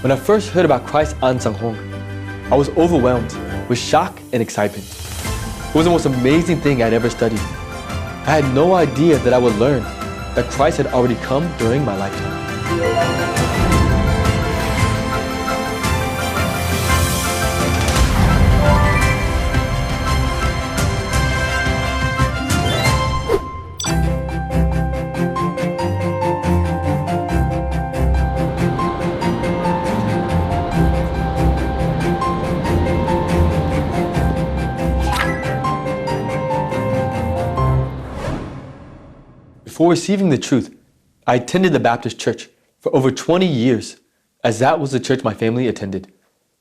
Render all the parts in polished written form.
When I first heard about Cristo Ahnsahnghong, I was overwhelmed with shock and excitement. It was the most amazing thing I'd ever studied. I had no idea that I would learn that Christ had already come during my lifetime. Before receiving the truth, I attended the Baptist church for over 20 years, as that was the church my family attended.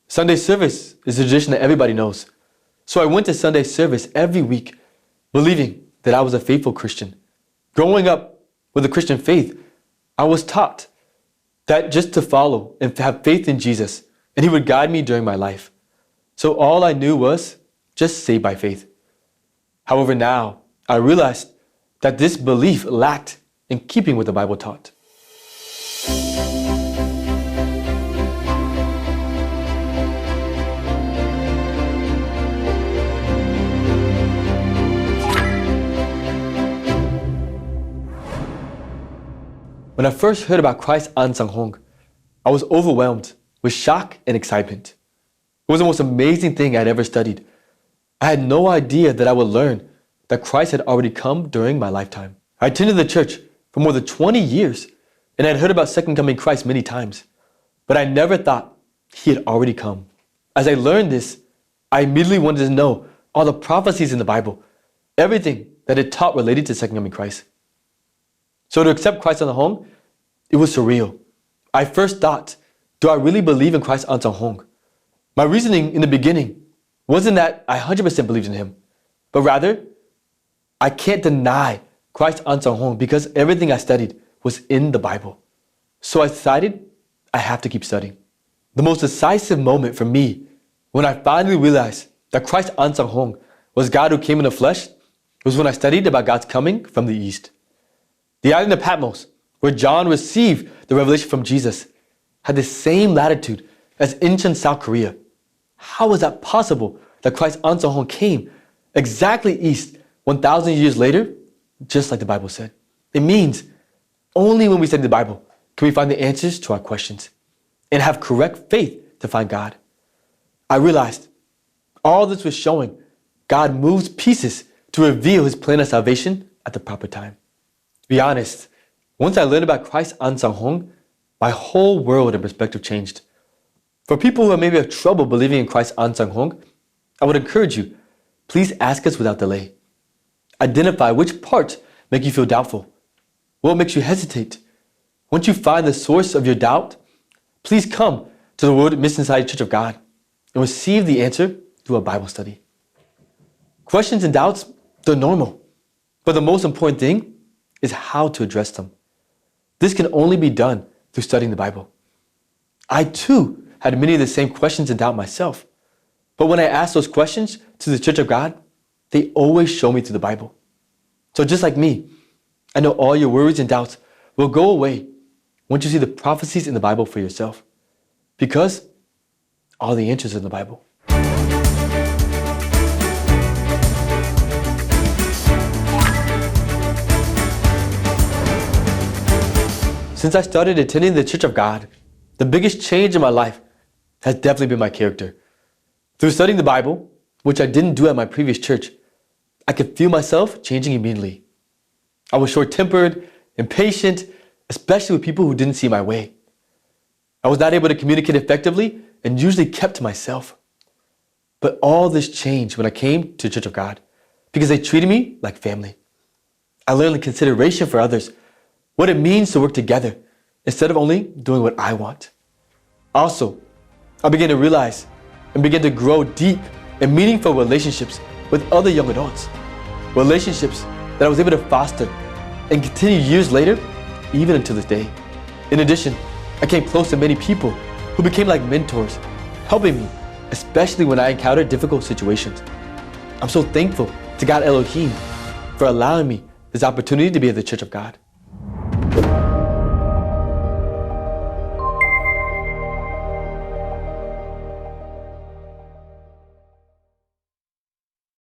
Sunday service is a tradition that everybody knows. So I went to Sunday service every week, believing that I was a faithful Christian. Growing up with a Christian faith, I was taught that just to follow and have faith in Jesus, and He would guide me during my life. So all I knew was just saved by faith. However, now I realized that this belief lacked in keeping with the Bible taught. When I first heard about Cristo Ahnsahnghong, I was overwhelmed with shock and excitement. It was the most amazing thing I'd ever studied. I had no idea that I would learn that Christ had already come during my lifetime. I attended the church for more than 20 years, and I'd heard about Second Coming Christ many times, but I never thought He had already come. As I learned this, I immediately wanted to know all the prophecies in the Bible, everything that it taught related to Second Coming Christ. So to accept Cristo Ahnsahnghong, it was surreal. I first thought, do I really believe in Cristo Ahnsahnghong? My reasoning in the beginning wasn't that I 100% believed in Him, but rather, I can't deny Cristo Ahnsahnghong because everything I studied was in the Bible. So I decided I have to keep studying. The most decisive moment for me when I finally realized that Cristo Ahnsahnghong was God who came in the flesh was when I studied about God's coming from the east. The island of Patmos, where John received the revelation from Jesus, had the same latitude as ancient South Korea. How is that possible that Cristo Ahnsahnghong came exactly east 1,000 years later, just like the Bible said? It means only when we study the Bible can we find the answers to our questions and have correct faith to find God. I realized all this was showing God moves pieces to reveal His plan of salvation at the proper time. To be honest, once I learned about Cristo Ahnsahnghong, my whole world and perspective changed. For people who maybe have trouble believing in Cristo Ahnsahnghong, I would encourage you, please ask us without delay. Identify which parts make you feel doubtful. What makes you hesitate? Once you find the source of your doubt, please come to the World Mission Society Church of God and receive the answer through a Bible study. Questions and doubts, they're normal. But the most important thing is how to address them. This can only be done through studying the Bible. I too had many of the same questions and doubt myself. But when I asked those questions to the Church of God, they always show me through the Bible. So just like me, I know all your worries and doubts will go away once you see the prophecies in the Bible for yourself. Because all the answers are in the Bible. Since I started attending the Church of God, the biggest change in my life has definitely been my character. Through studying the Bible, which I didn't do at my previous church, I could feel myself changing immediately. I was short-tempered, impatient, especially with people who didn't see my way. I was not able to communicate effectively and usually kept to myself. But all this changed when I came to the Church of God because they treated me like family. I learned the consideration for others, what it means to work together instead of only doing what I want. Also, I began to realize and began to grow deep and meaningful relationships with other young adults. Relationships that I was able to foster and continue years later, even until this day. In addition, I came close to many people who became like mentors, helping me, especially when I encountered difficult situations. I'm so thankful to God Elohim for allowing me this opportunity to be at the Church of God.